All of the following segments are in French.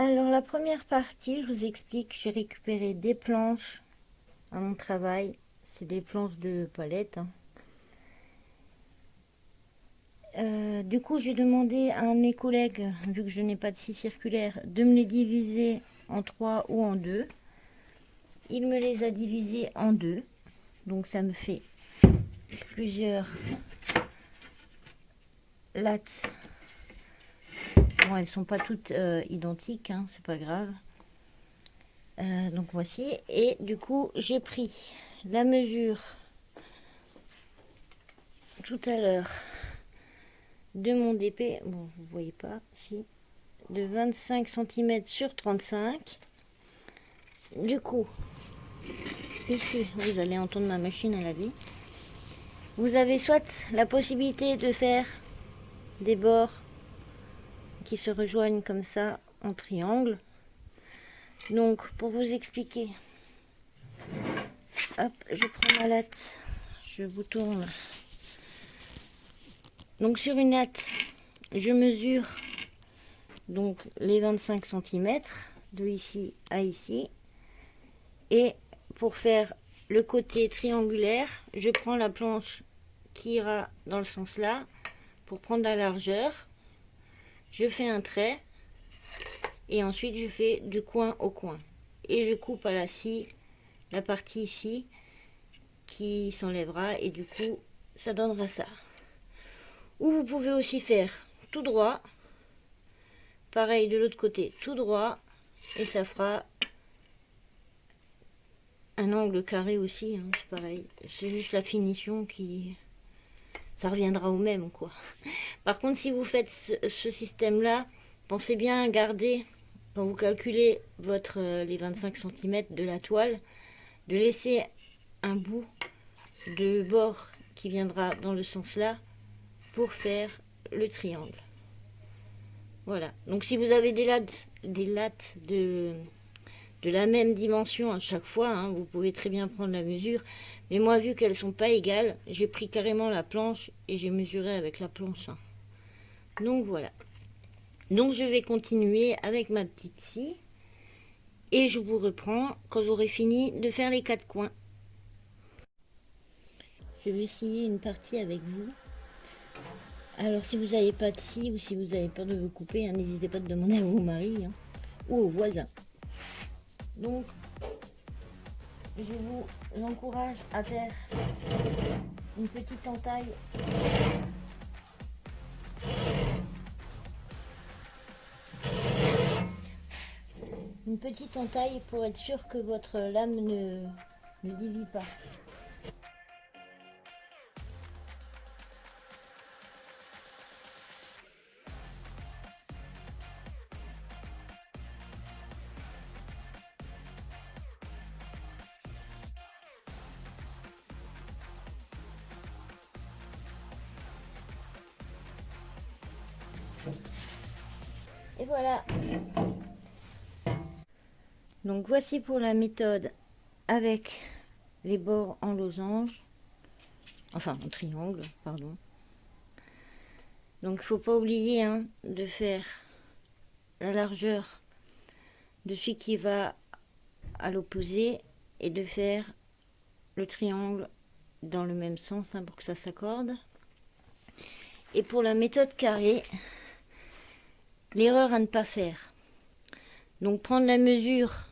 Alors la première partie, je vous explique, j'ai récupéré des planches à mon travail. C'est des planches de palette, hein. Du coup, j'ai demandé à un de mes collègues, vu que je n'ai pas de scie circulaire, de me les diviser en 3 ou en 2. Il me les a divisés en 2. Donc ça me fait plusieurs lattes. Bon, elles sont pas toutes identiques, hein, c'est pas grave. Donc voici. Et du coup, j'ai pris la mesure tout à l'heure de mon DP. Bon, vous voyez pas, si. De 25 cm sur 35. Du coup, ici, vous allez entendre ma machine à laver. Vous avez soit la possibilité de faire des bords qui se rejoignent comme ça en triangle. Donc, pour vous expliquer, hop, je prends ma latte, je vous tourne. Donc, sur une latte, je mesure donc les 25 cm de ici à ici. Et pour faire le côté triangulaire, je prends la planche qui ira dans le sens là pour prendre la largeur. Je fais un trait et ensuite je fais du coin au coin. Et je coupe à la scie la partie ici qui s'enlèvera et du coup ça donnera ça. Ou vous pouvez aussi faire tout droit, pareil de l'autre côté tout droit et ça fera un angle carré aussi, hein, c'est pareil. C'est juste la finition qui... ça reviendra au même, quoi. Par contre, si vous faites ce système-là, pensez bien à garder, quand vous calculez les 25 cm de la toile, de laisser un bout de bord qui viendra dans le sens là pour faire le triangle. Voilà. Donc si vous avez des lattes de la même dimension à chaque fois, hein, vous pouvez très bien prendre la mesure. Mais moi, vu qu'elles sont pas égales, j'ai pris carrément la planche et j'ai mesuré avec la planche, hein. Donc voilà. Donc je vais continuer avec ma petite scie et je vous reprends quand j'aurai fini de faire les 4 coins. Je vais essayer une partie avec vous. Alors si vous n'avez pas de scie ou si vous avez peur de vous couper, hein, n'hésitez pas à demander à vos maris, hein, ou aux voisins. Donc je vous encourage à faire une petite entaille pour être sûr que votre lame ne divise pas. Et voilà. Donc voici pour la méthode avec les bords en losange, enfin en triangle, pardon. Donc il ne faut pas oublier, hein, de faire la largeur de celui qui va à l'opposé et de faire le triangle dans le même sens, hein, pour que ça s'accorde. Et pour la méthode carré, l'erreur à ne pas faire. Donc prendre la mesure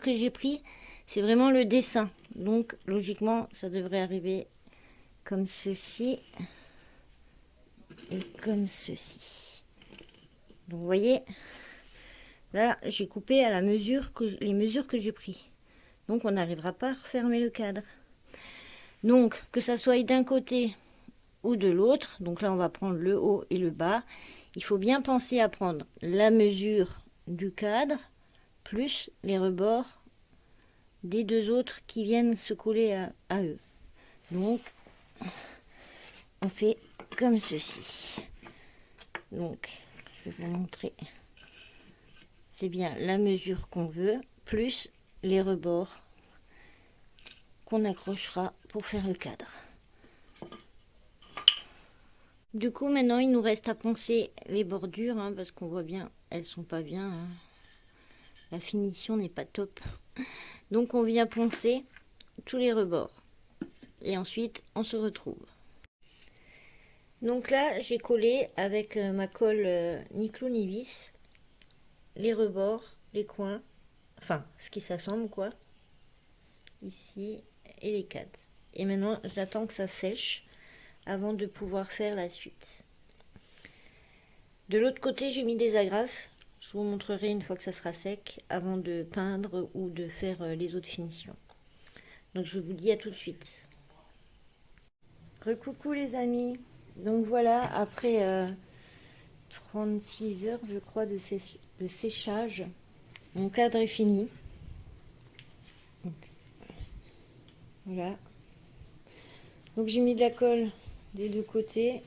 que j'ai pris, c'est vraiment le dessin. Donc logiquement, ça devrait arriver comme ceci et comme ceci. Donc vous voyez, là j'ai coupé à la mesure les mesures que j'ai pris. Donc on n'arrivera pas à refermer le cadre. Donc que ça soit d'un côté ou de l'autre, donc là on va prendre le haut et le bas, il faut bien penser à prendre la mesure du cadre plus les rebords des deux autres qui viennent se coller à eux. Donc on fait comme ceci. Donc je vais vous montrer, c'est bien la mesure qu'on veut plus les rebords qu'on accrochera pour faire le cadre. Du coup maintenant il nous reste à poncer les bordures, hein, parce qu'on voit bien elles sont pas bien, hein. La finition n'est pas top. Donc on vient poncer tous les rebords. Et ensuite, on se retrouve. Donc là, j'ai collé avec ma colle ni clou ni vis les rebords, les coins, enfin ce qui s'assemble quoi, ici et les cadres. Et maintenant, j'attends que ça sèche avant de pouvoir faire la suite. De l'autre côté, j'ai mis des agrafes. Je vous montrerai une fois que ça sera sec avant de peindre ou de faire les autres finitions. Donc je vous dis à tout de suite. Recoucou les amis. Donc voilà, après 36 heures je crois de séchage, mon cadre est fini. Donc, voilà. Donc j'ai mis de la colle des deux côtés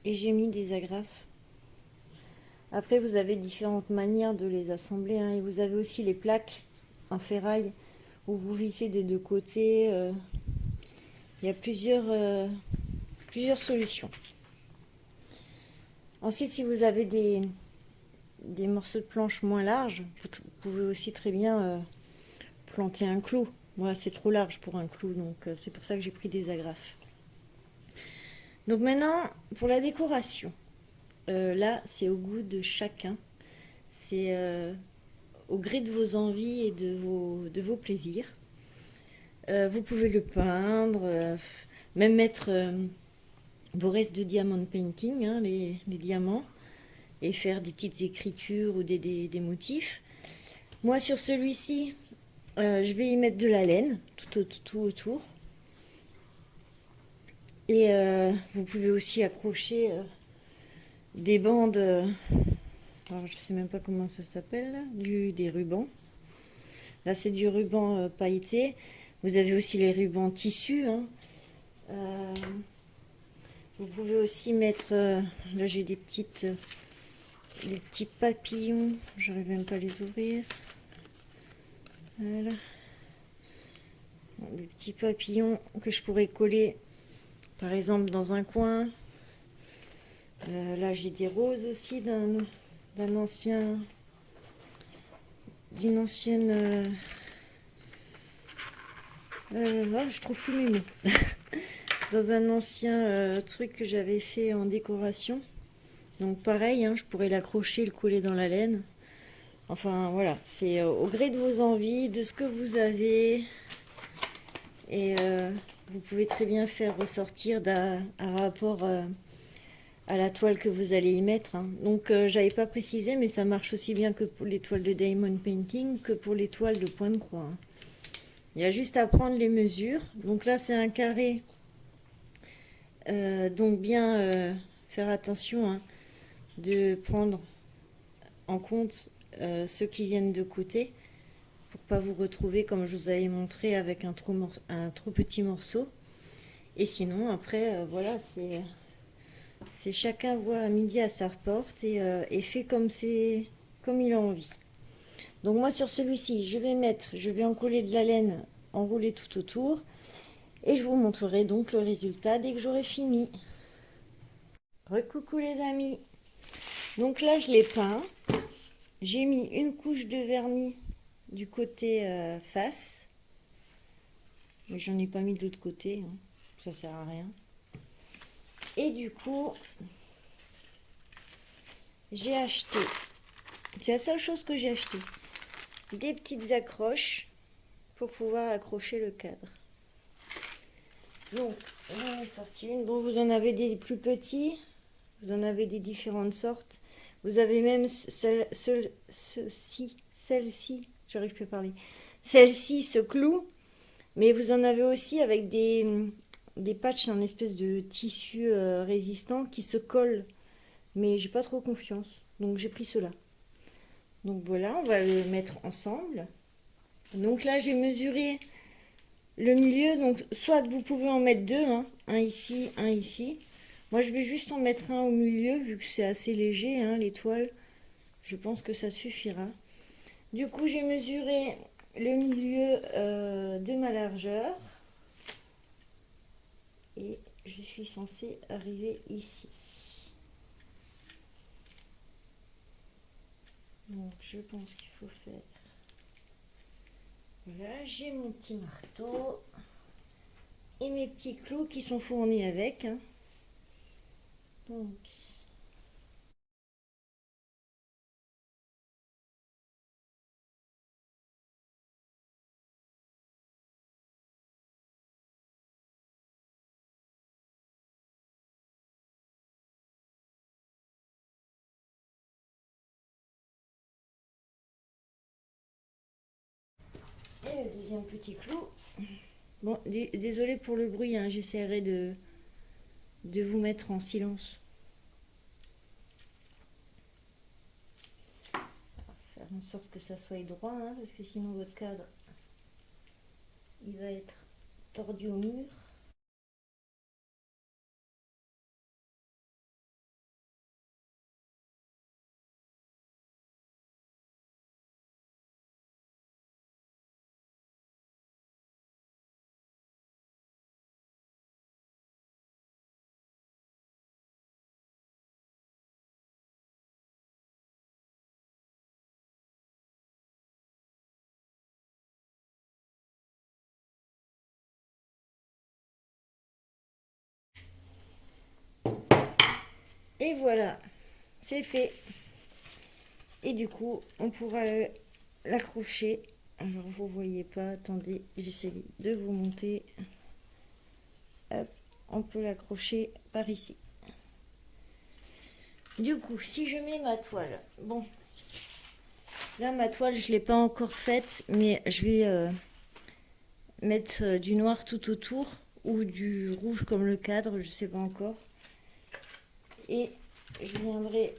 et j'ai mis des agrafes. Après vous avez différentes manières de les assembler, hein, et vous avez aussi les plaques en ferraille où vous vissez des deux côtés. Il y a plusieurs solutions. Ensuite, si vous avez des morceaux de planche moins larges, vous pouvez aussi très bien planter un clou. Moi, c'est trop large pour un clou, donc c'est pour ça que j'ai pris des agrafes. Donc maintenant, pour la décoration, là, c'est au goût de chacun. C'est au gré de vos envies et de vos plaisirs. Vous pouvez le peindre, même mettre vos restes de diamond painting, hein, les diamants, et faire des petites écritures ou des motifs. Moi, sur celui-ci, je vais y mettre de la laine tout autour. Et vous pouvez aussi accrocher des bandes, alors je sais même pas comment ça s'appelle, des rubans. Là, c'est du ruban pailleté. Vous avez aussi les rubans tissus, hein. Vous pouvez aussi mettre, là j'ai des petits papillons, j'arrive même pas à les ouvrir. Voilà. Des petits papillons que je pourrais coller par exemple dans un coin. Là j'ai des roses aussi d'une ancienne je trouve plus mes mots. Dans un ancien truc que j'avais fait en décoration. Donc pareil, hein, je pourrais l'accrocher, le coller dans la laine. Enfin voilà, c'est au gré de vos envies, de ce que vous avez. Et vous pouvez très bien faire ressortir un rapport à la toile que vous allez y mettre, hein. Donc j'avais pas précisé, mais ça marche aussi bien que pour les toiles de diamond painting que pour les toiles de point de croix, hein. Il y a juste à prendre les mesures. Donc là c'est un carré, donc bien faire attention, hein, de prendre en compte ceux qui viennent de côté pour pas vous retrouver comme je vous avais montré avec un trop petit morceau. Et sinon après voilà, c'est chacun voit à midi à sa porte et fait comme il a envie. Donc moi sur celui-ci je vais en coller de la laine enroulée tout autour et je vous montrerai donc le résultat dès que j'aurai fini. Recoucou les amis. Donc là je l'ai peint, j'ai mis une couche de vernis du côté face, mais j'en ai pas mis de l'autre côté, hein. Ça sert à rien. Et du coup j'ai acheté, c'est la seule chose que j'ai acheté, des petites accroches pour pouvoir accrocher le cadre. Donc j'en ai sorti une. Bon, vous en avez des plus petits, vous en avez des différentes sortes. Vous avez même celle-ci, j'arrive plus à parler, celle-ci, ce clou, mais vous en avez aussi avec des patchs, un espèce de tissu résistant qui se colle, mais j'ai pas trop confiance, donc j'ai pris cela. Donc voilà, on va le mettre ensemble. Donc là j'ai mesuré le milieu, donc soit vous pouvez en mettre deux, hein, un ici, un ici. Moi je vais juste en mettre un au milieu vu que c'est assez léger, hein, les toiles. Je pense que ça suffira. Du coup j'ai mesuré le milieu de ma largeur et je suis censée arriver ici. Donc je pense qu'il faut faire. Voilà, j'ai mon petit marteau et mes petits clous qui sont fournis avec. Hein. Donc. Et le deuxième petit clou. Bon, désolé pour le bruit, hein, j'essaierai de vous mettre en silence. Faire en sorte que ça soit droit, hein, parce que sinon votre cadre, il va être tordu au mur. Et voilà, c'est fait. Et du coup, on pourra l'accrocher. Alors, vous voyez pas, attendez, j'essaie de vous monter. Hop, on peut l'accrocher par ici. Du coup, si je mets ma toile, bon, là ma toile, je ne l'ai pas encore faite, mais je vais mettre du noir tout autour ou du rouge comme le cadre, je sais pas encore. Et je viendrai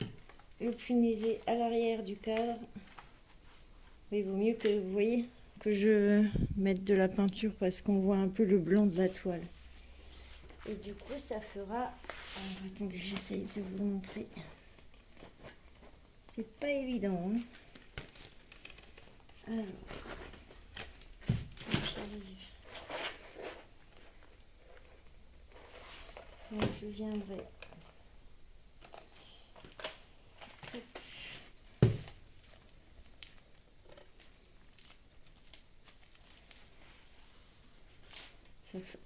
le punaiser à l'arrière du cadre. Mais il vaut mieux que vous voyez que je mette de la peinture parce qu'on voit un peu le blanc de la toile. Et du coup, ça fera. Alors, attendez, j'essaye de vous montrer. C'est pas évident. Hein. Alors, j'arrive. Donc, je viendrai.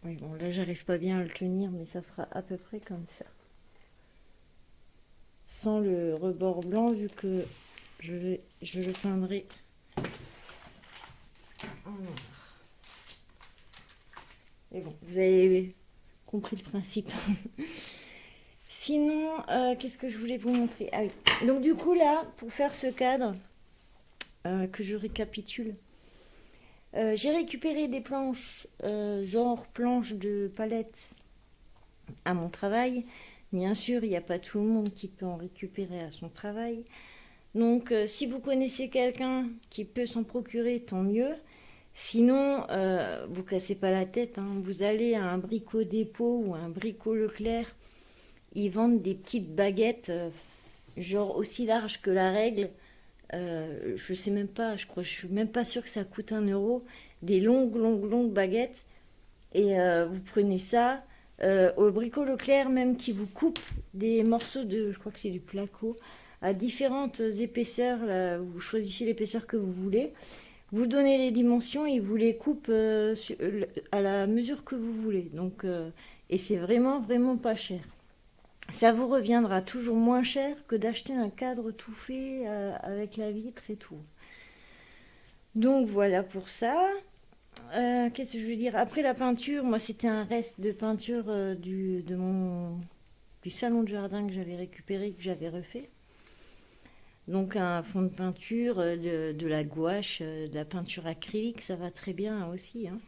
Oui, bon, là, j'arrive pas bien à le tenir, mais ça fera à peu près comme ça. Sans le rebord blanc, vu que je le peindrai en noir. Mais bon, vous avez compris le principe. Sinon, qu'est-ce que je voulais vous montrer? Ah oui. Donc du coup là, pour faire ce cadre, que je récapitule, j'ai récupéré des planches, genre planches de palette à mon travail. Bien sûr, il n'y a pas tout le monde qui peut en récupérer à son travail. Donc si vous connaissez quelqu'un qui peut s'en procurer, tant mieux. Sinon, vous cassez pas la tête, hein. Vous allez à un Brico Dépôt ou un Brico Leclerc, ils vendent des petites baguettes, genre aussi larges que la règle. Je sais même pas, je suis même pas sûre que ça coûte 1 euro. Des longues baguettes. Et vous prenez ça. Au Brico Leclerc, même qui vous coupe des morceaux de, je crois que c'est du placo, à différentes épaisseurs. Là, vous choisissez l'épaisseur que vous voulez. Vous donnez les dimensions et vous les coupe à la mesure que vous voulez. Donc, et c'est vraiment pas cher. Ça vous reviendra toujours moins cher que d'acheter un cadre tout fait avec la vitre et tout. Donc voilà pour ça. Qu'est-ce que je veux dire? Après la peinture, moi c'était un reste de peinture du salon de jardin que j'avais récupéré, que j'avais refait. Donc un fond de peinture, de la gouache, de la peinture acrylique, ça va très bien aussi. Hein.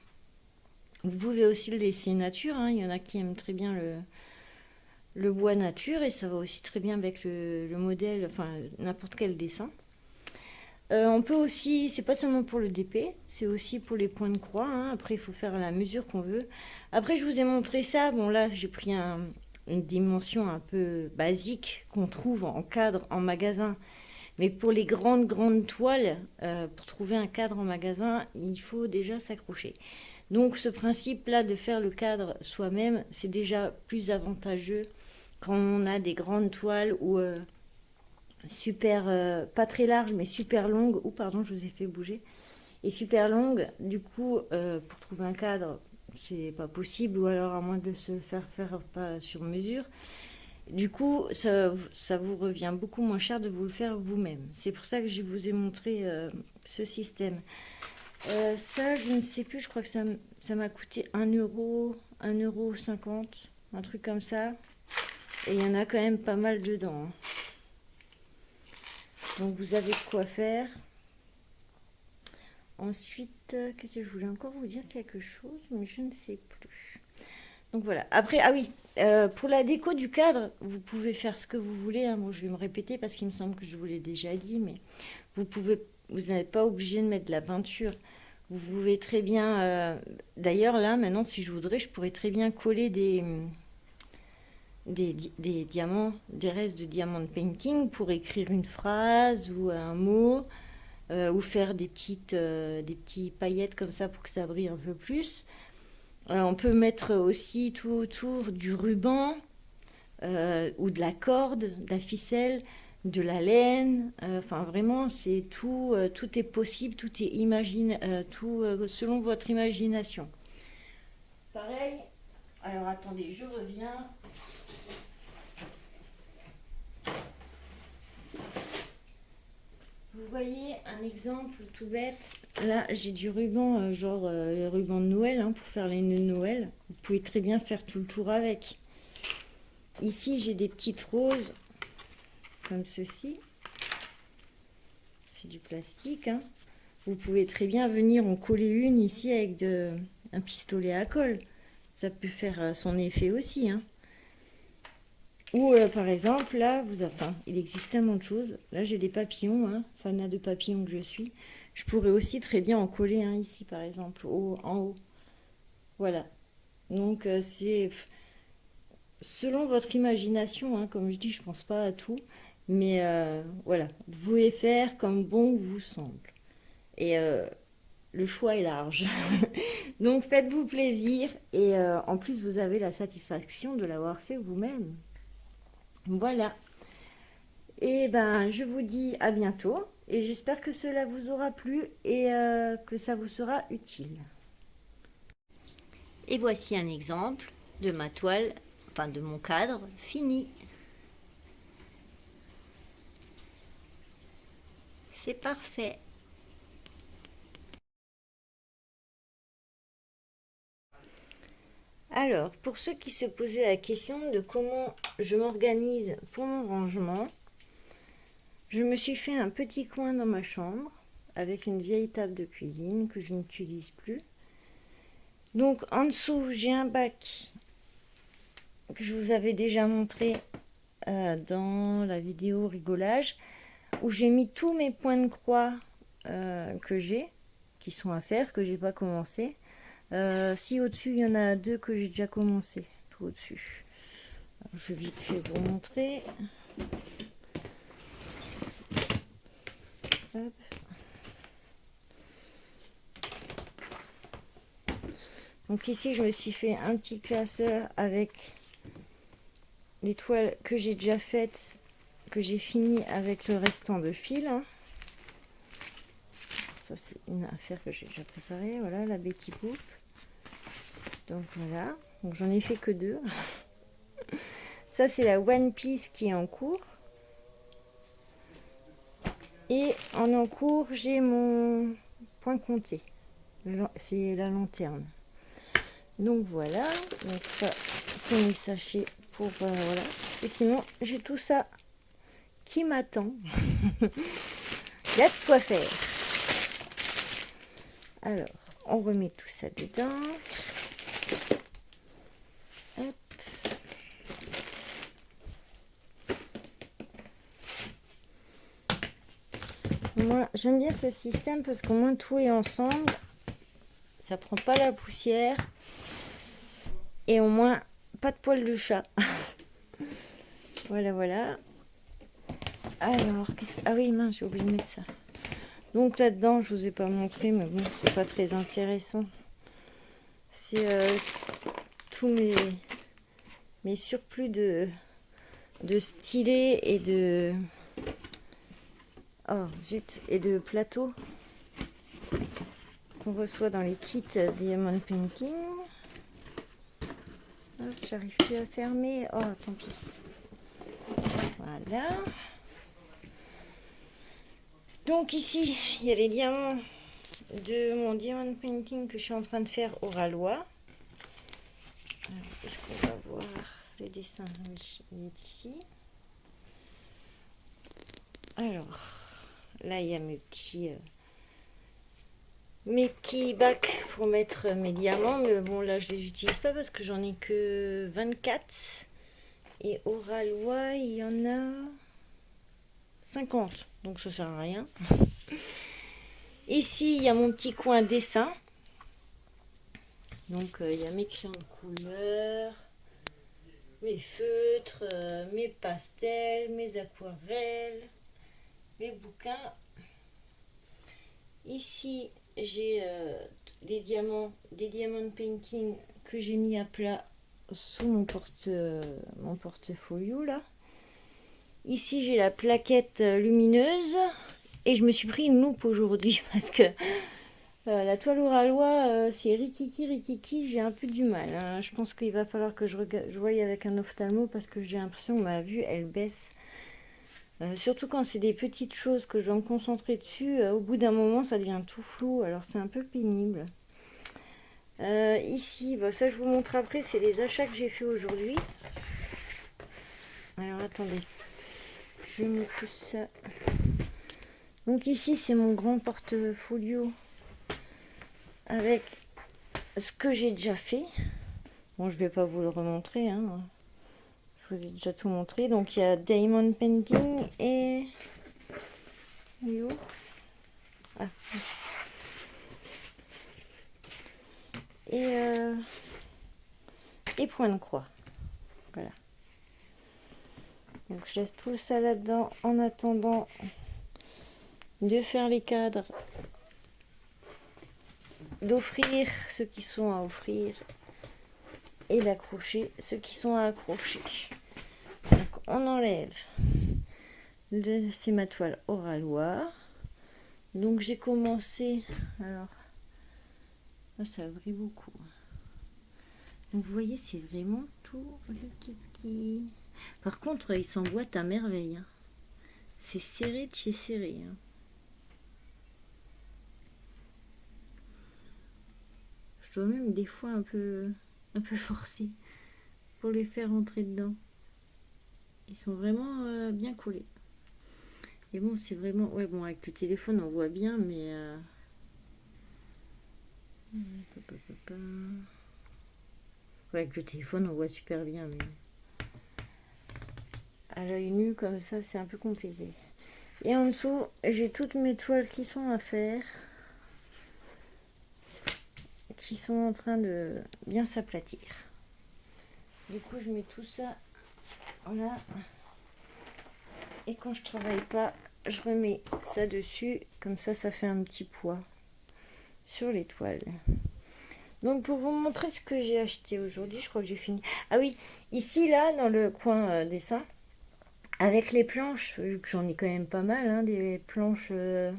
Vous pouvez aussi le laisser nature, hein. Il y en a qui aiment très bien le bois nature et ça va aussi très bien avec le modèle, enfin n'importe quel dessin. On peut aussi, c'est pas seulement pour le DP, c'est aussi pour les points de croix. Hein. Après, il faut faire la mesure qu'on veut. Après, je vous ai montré ça. Bon, là, j'ai pris une dimension un peu basique qu'on trouve en cadre en magasin. Mais pour les grandes toiles, pour trouver un cadre en magasin, il faut déjà s'accrocher. Donc, ce principe-là de faire le cadre soi-même, c'est déjà plus avantageux quand on a des grandes toiles où super, pas très large, mais super longue. Ou pardon, je vous ai fait bouger. Et super longue. Du coup, pour trouver un cadre, c'est pas possible. Ou alors à moins de se faire pas sur mesure. Du coup, ça vous revient beaucoup moins cher de vous le faire vous-même. C'est pour ça que je vous ai montré ce système. Ça, je ne sais plus, je crois que ça m'a coûté 1 euro, 1,50 €, un truc comme ça. Et il y en a quand même pas mal dedans. Donc vous avez de quoi faire. Ensuite, qu'est-ce que je voulais encore vous dire quelque chose, mais je ne sais plus. Donc voilà. Après, ah oui, pour la déco du cadre, vous pouvez faire ce que vous voulez. Hein. Bon, je vais me répéter parce qu'il me semble que je vous l'ai déjà dit, mais vous n'êtes pas obligé de mettre de la peinture. Vous pouvez très bien, d'ailleurs là, maintenant, si je voudrais, je pourrais très bien coller des diamants, des restes de diamants de painting pour écrire une phrase ou un mot, ou faire des petits paillettes comme ça pour que ça brille un peu plus. On peut mettre aussi tout autour du ruban, ou de la corde, de la ficelle, de la laine. Enfin, vraiment, c'est tout, tout est possible, tout est tout selon votre imagination. Pareil. Alors attendez, je reviens. Vous voyez un exemple tout bête. Là, j'ai du ruban, genre les rubans de Noël, hein, pour faire les nœuds de Noël. Vous pouvez très bien faire tout le tour avec. Ici, j'ai des petites roses, comme ceci. C'est du plastique. Hein. Vous pouvez très bien venir en coller une ici avec un pistolet à colle. Ça peut faire son effet aussi. Hein. Ou par exemple, là, il existe tellement de choses. Là, j'ai des papillons, hein, fanat de papillons que je suis. Je pourrais aussi très bien en coller un ici, par exemple, en haut. Voilà. Donc, c'est selon votre imagination, hein, comme je dis, je pense pas à tout. Mais voilà, vous pouvez faire comme bon vous semble. Et le choix est large. Donc, faites-vous plaisir. Et en plus, vous avez la satisfaction de l'avoir fait vous-même. Voilà. Et ben, je vous dis à bientôt et j'espère que cela vous aura plu et que ça vous sera utile. Et voici un exemple de ma toile, enfin de mon cadre fini. C'est parfait. Alors, pour ceux qui se posaient la question de comment je m'organise pour mon rangement, je me suis fait un petit coin dans ma chambre avec une vieille table de cuisine que je n'utilise plus. Donc en dessous, j'ai un bac que je vous avais déjà montré dans la vidéo rigolage, où j'ai mis tous mes points de croix qui sont à faire, que j'ai pas commencé. Si au-dessus, il y en a 2 que j'ai déjà commencé, tout au-dessus. Je vais vite fait vous montrer. Hop. Donc ici, je me suis fait un petit classeur avec les toiles que j'ai déjà faites, que j'ai fini avec le restant de fil. Ça, c'est une affaire que j'ai déjà préparée. Voilà, la Betty Boop. Donc voilà. Donc j'en ai fait que 2. Ça, c'est la One Piece qui est en cours. Et en cours, j'ai mon point compté. C'est la lanterne. Donc voilà. Donc ça, c'est mes sachets pour... voilà. Et sinon, j'ai tout ça qui m'attend. Il y a de quoi faire. Alors, on remet tout ça dedans. Hop. Moi, j'aime bien ce système parce qu'au moins tout est ensemble. Ça prend pas la poussière. Et au moins, pas de poils de chat. Voilà, voilà. Alors, ah oui, mince, j'ai oublié de mettre ça. Donc là-dedans, je vous ai pas montré, mais bon, c'est pas très intéressant. C'est tous mes surplus de stylés et Oh zut, et de plateaux qu'on reçoit dans les kits Diamond Painting. J'arrive plus à fermer. Oh, tant pis. Voilà. Donc ici, il y a les diamants de mon Diamond Painting que je suis en train de faire au râlois. Est-ce qu'on va voir le dessin? Oui, il est ici. Alors, là, il y a mes petits bacs pour mettre mes diamants. Mais bon, là, je les utilise pas parce que j'en ai que 24. Et au râlois, il y en a 50. Donc, ça sert à rien. Ici, il y a mon petit coin dessin. Donc, il y a mes crayons de couleur, mes feutres, mes pastels, mes aquarelles, mes bouquins. Ici, j'ai des diamants painting que j'ai mis à plat sous mon portfolio là. Ici, j'ai la plaquette lumineuse et je me suis pris une loupe aujourd'hui parce que la toile au râlois, c'est rikiki, j'ai un peu du mal. Hein. Je pense qu'il va falloir que je voie avec un ophtalmo parce que j'ai l'impression que ma vue, elle baisse. Surtout quand c'est des petites choses que je dois me concentrer dessus, au bout d'un moment, ça devient tout flou. Alors, c'est un peu pénible. Ici, bah, ça, je vous montre après, c'est les achats que j'ai fait aujourd'hui. Alors, attendez. Je me pousse ça. Donc, ici, c'est mon grand portfolio avec ce que j'ai déjà fait. Bon, je vais pas vous le remontrer, hein. Je vous ai déjà tout montré. Donc, il y a Diamond Painting et... Ah. Et point de croix. Voilà. Donc, je laisse tout ça là-dedans en attendant de faire les cadres, d'offrir ceux qui sont à offrir et d'accrocher ceux qui sont à accrocher. Donc on enlève, c'est ma toile au râlois. Donc j'ai commencé, alors là, ça brille beaucoup. Donc vous voyez, c'est vraiment tout le kiki. Par contre, il s'emboîte à merveille. Hein. C'est serré de chez serré. Hein. Je dois même des fois un peu forcer pour les faire rentrer dedans. Ils sont vraiment bien collés. Et bon, c'est vraiment... Ouais, bon, avec le téléphone, on voit bien, mais... Ouais, avec le téléphone, on voit super bien, mais... À l'œil nu, comme ça, c'est un peu compliqué. Et en dessous, j'ai toutes mes toiles qui sont à faire. Qui sont en train de bien s'aplatir. Du coup, je mets tout ça là. Et quand je travaille pas, je remets ça dessus. Comme ça, ça fait un petit poids sur les toiles. Donc, pour vous montrer ce que j'ai acheté aujourd'hui, je crois que j'ai fini. Ah oui, ici, là, dans le coin dessin, avec les planches, vu que j'en ai quand même pas mal, hein, des planches que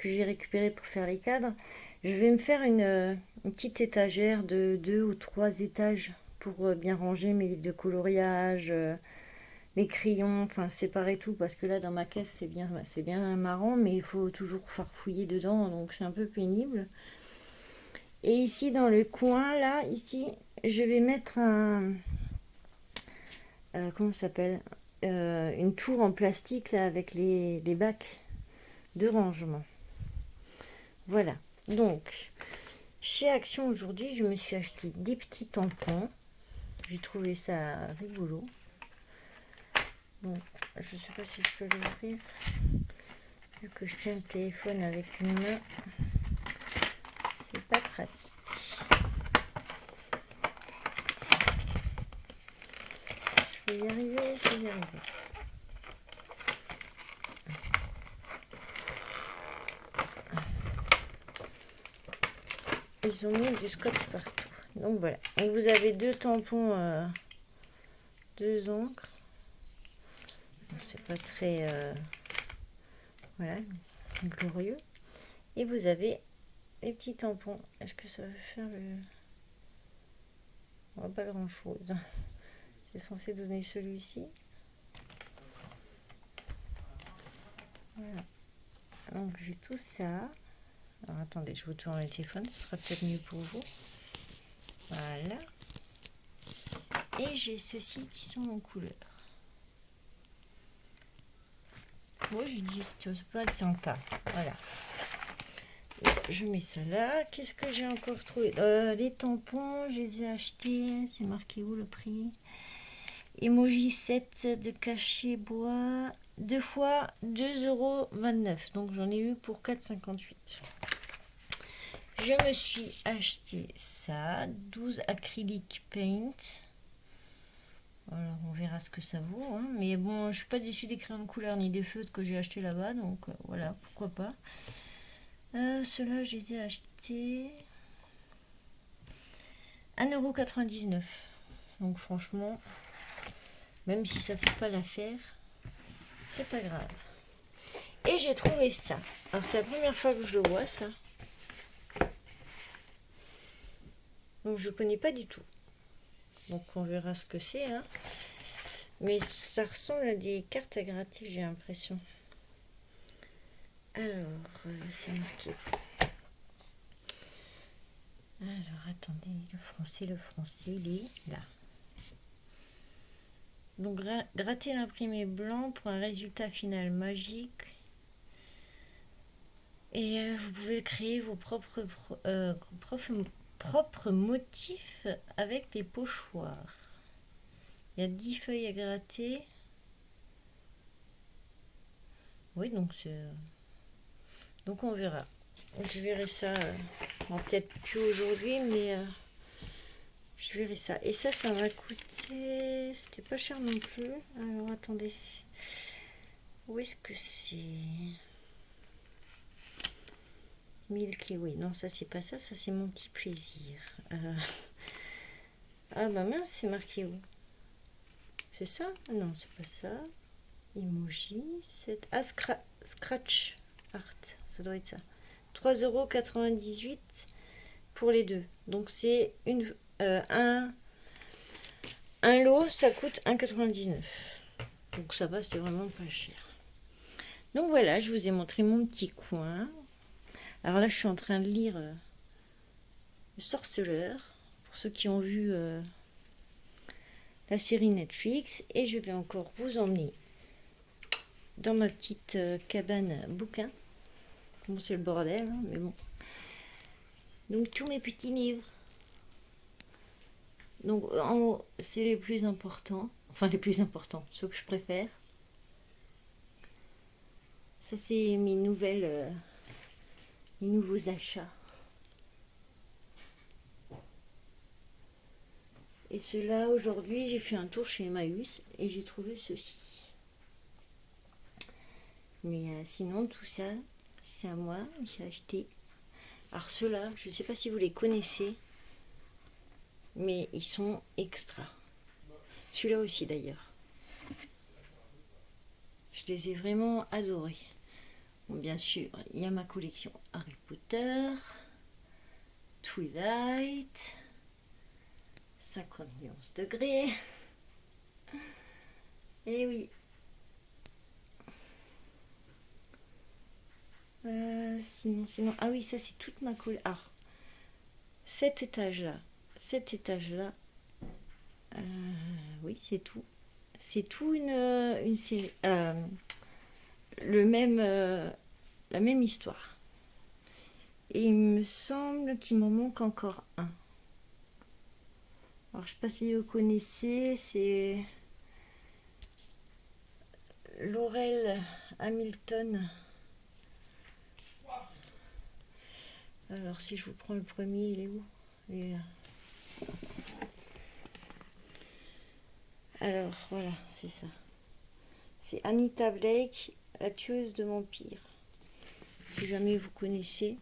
j'ai récupérées pour faire les cadres, je vais me faire une petite étagère de 2 ou 3 étages pour bien ranger mes livres de coloriage, les crayons, enfin séparer tout, parce que là, dans ma caisse, c'est bien marrant, mais il faut toujours farfouiller dedans, donc c'est un peu pénible. Et ici, dans le coin, là, ici, je vais mettre comment ça s'appelle, une tour en plastique là, avec les bacs de rangement. Voilà. Donc, chez Action aujourd'hui, je me suis acheté des petits tampons. J'ai trouvé ça rigolo. Bon, je ne sais pas si je peux l'ouvrir. Vu que je tiens le téléphone avec une main, c'est pas pratique. Je vais y arriver, je vais y arriver. Ils ont mis du scotch partout. Donc voilà. Donc vous avez 2 tampons, 2 encres. C'est pas très... Voilà, glorieux. Et vous avez les petits tampons. Est-ce que ça va faire le... Oh, pas grand chose. C'est censé donner celui-ci. Voilà. Donc j'ai tout ça. Alors attendez, je vous tourne le téléphone, ce sera peut-être mieux pour vous. Voilà. Et j'ai ceux-ci qui sont en couleur. Moi j'ai dit, ça peut être sympa. Voilà. Je mets ça là. Qu'est-ce que j'ai encore trouvé? Les tampons, je les ai achetés. C'est marqué où le prix? Emoji 7 de cachet bois. 2 fois 2,29 €. Donc j'en ai eu pour 4,58 €. Je me suis acheté ça. 12 acrylic paint. Alors on verra ce que ça vaut. Hein. Mais bon, je suis pas déçue des crayons de couleur ni des feutres que j'ai acheté là-bas. Donc voilà, pourquoi pas. Ceux-là, je les ai achetés 1,99 €. Donc franchement, même si ça fait pas l'affaire, c'est pas grave. Et j'ai trouvé ça. Alors c'est la première fois que je le vois, ça. Donc je connais pas du tout. Donc on verra ce que c'est. Hein. Mais ça ressemble à des cartes à gratter, j'ai l'impression. Alors, c'est marqué. Alors attendez, le français, il est là. Donc gratter l'imprimé blanc pour un résultat final magique. Et vous pouvez créer vos propres motifs avec des pochoirs. Il y a 10 feuilles à gratter. Oui, donc c'est... Donc on verra. Je verrai ça, peut-être plus aujourd'hui, mais je verrai ça. Et ça m'a coûté... C'était pas cher non plus. Alors attendez. Où est-ce que c'est? 1000 kiwis. Non, ça c'est pas ça, ça c'est mon petit plaisir. Ah bah mince, c'est marqué où? C'est ça? Non, c'est pas ça. Emoji, c'est... Ah, Scratch Art, ça doit être ça. 3,98 € pour les deux. Donc c'est un lot, ça coûte 1,99 €. Donc ça va, c'est vraiment pas cher. Donc voilà, je vous ai montré mon petit coin. Alors là, je suis en train de lire Le Sorceleur, pour ceux qui ont vu la série Netflix. Et je vais encore vous emmener dans ma petite cabane bouquin. Bon, c'est le bordel, hein, mais bon. Donc tous mes petits livres. Donc en haut, c'est les plus importants. Enfin, les plus importants, ceux que je préfère. Ça, c'est mes nouveaux achats. Et ceux-là, aujourd'hui, j'ai fait un tour chez Emmaüs et j'ai trouvé ceci. Mais sinon, tout ça, c'est à moi. J'ai acheté. Alors ceux-là, je ne sais pas si vous les connaissez, mais ils sont extra. Celui-là aussi, d'ailleurs. Je les ai vraiment adorés. Bon, bien sûr, il y a ma collection Harry Potter, Twilight, 51 degrés. Et oui. Sinon, ah oui, ça c'est toute ma collection. Ah, cet étage-là, oui, c'est tout. C'est tout une série. La même histoire. Et il me semble qu'il m'en manque encore un. Alors, je sais pas si vous connaissez, c'est Laurel Hamilton. Alors, si je vous prends le premier, il est où? Il est là. Alors, voilà, c'est ça. C'est Anita Blake, la tueuse de vampires. Si jamais vous connaissez.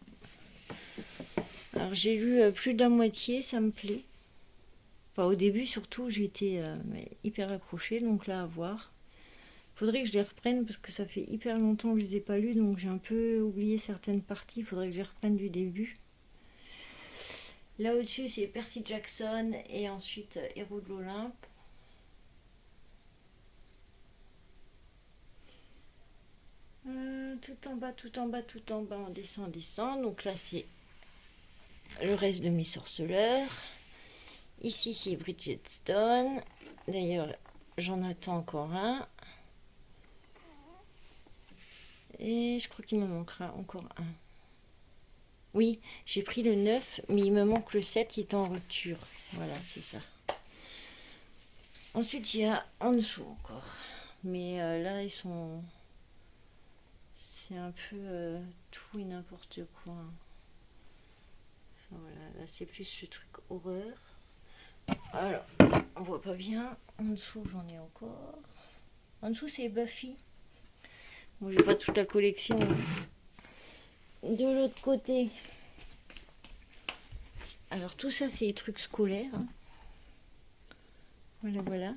Alors, j'ai lu plus de la moitié, ça me plaît. Enfin, au début, surtout, j'étais hyper accrochée, donc là, à voir. Faudrait que je les reprenne parce que ça fait hyper longtemps que je les ai pas lus, donc j'ai un peu oublié certaines parties. Il faudrait que je les reprenne du début. Là au-dessus, c'est Percy Jackson et ensuite Héros de l'Olympe. Tout en bas, tout en bas, tout en bas, on descend. Donc là, c'est le reste de mes sorceleurs. Ici, c'est Bridget Stone. D'ailleurs, j'en attends encore un. Et je crois qu'il me manquera encore un. Oui, j'ai pris le 9, mais il me manque le 7, il est en rupture. Voilà, c'est ça. Ensuite, il y a en dessous encore. Mais là, ils sont... C'est un peu tout et n'importe quoi. Enfin, voilà, là, c'est plus ce truc horreur. Alors, on voit pas bien. En dessous, j'en ai encore. En dessous, c'est Buffy. Bon, j'ai pas toute la collection. De l'autre côté... Alors tout ça c'est des trucs scolaires. Hein. Voilà, voilà.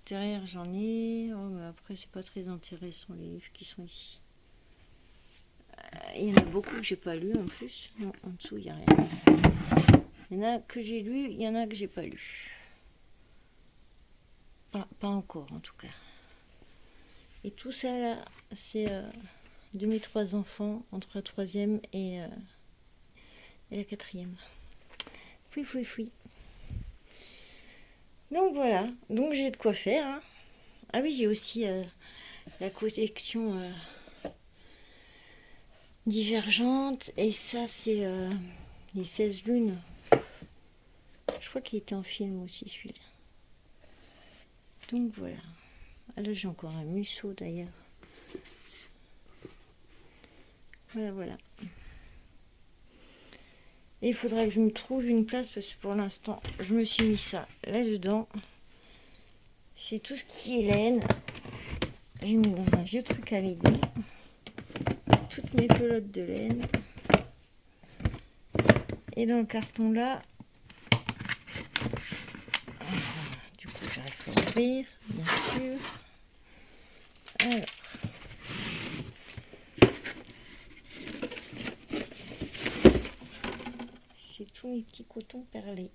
Derrière j'en ai. Oh, mais après c'est pas très intéressant les livres qui sont ici. Il y en a beaucoup que j'ai pas lu en plus. Non, en dessous il n'y a rien. Il y en a que j'ai lu, il y en a que j'ai pas lu. Pas encore en tout cas. Et tout ça là, c'est de mes 3 enfants entre la 3e et la 4e. Fouille. Donc voilà, donc j'ai de quoi faire. Hein. Ah oui, j'ai aussi la collection Divergente. Et ça, c'est les 16 lunes. Je crois qu'il était en film aussi, celui-là. Donc voilà. Ah, là, j'ai encore un Musso d'ailleurs. Voilà. Et il faudra que je me trouve une place parce que pour l'instant, je me suis mis ça là-dedans. C'est tout ce qui est laine. J'ai mis dans un vieux truc à Lego. Toutes mes pelotes de laine. Et dans le carton là, du coup j'arrive à l'ouvrir, bien sûr. Alors. C'est tous mes petits cotons perlés.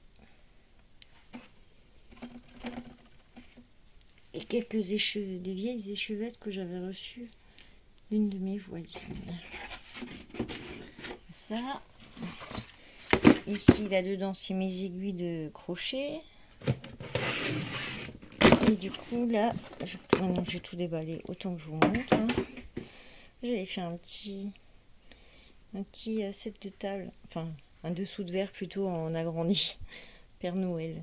Et quelques des vieilles échevettes que j'avais reçues d'une de mes voisines. Ça. Ici, là-dedans, c'est mes aiguilles de crochet. Et du coup, là, maintenant j'ai tout déballé, autant que je vous montre. Hein. J'avais fait un petit set de table, enfin, un dessous de verre plutôt en agrandi, Père Noël.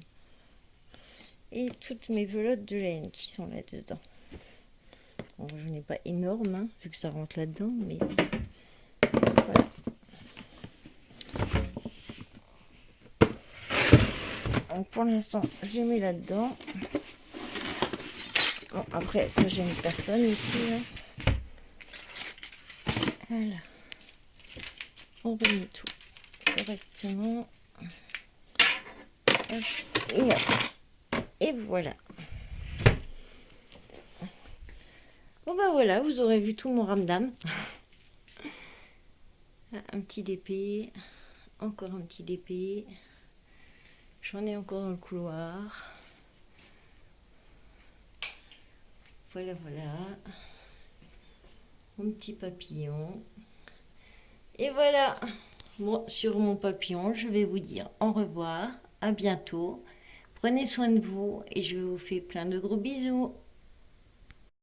Et toutes mes pelotes de laine qui sont là-dedans. Bon, je n'ai pas énorme, hein, vu que ça rentre là-dedans, mais voilà. Donc pour l'instant, j'ai mis là-dedans. Bon, après, ça gêne personne ici. Là. Voilà. On remet tout correctement. Et voilà. Bon bah voilà, vous aurez vu tout mon ramdam. Un petit DP, encore un petit DP. J'en ai encore dans le couloir. Voilà. Mon petit papillon. Et voilà. Bon, sur mon papillon, je vais vous dire au revoir. À bientôt. Prenez soin de vous et je vous fais plein de gros bisous.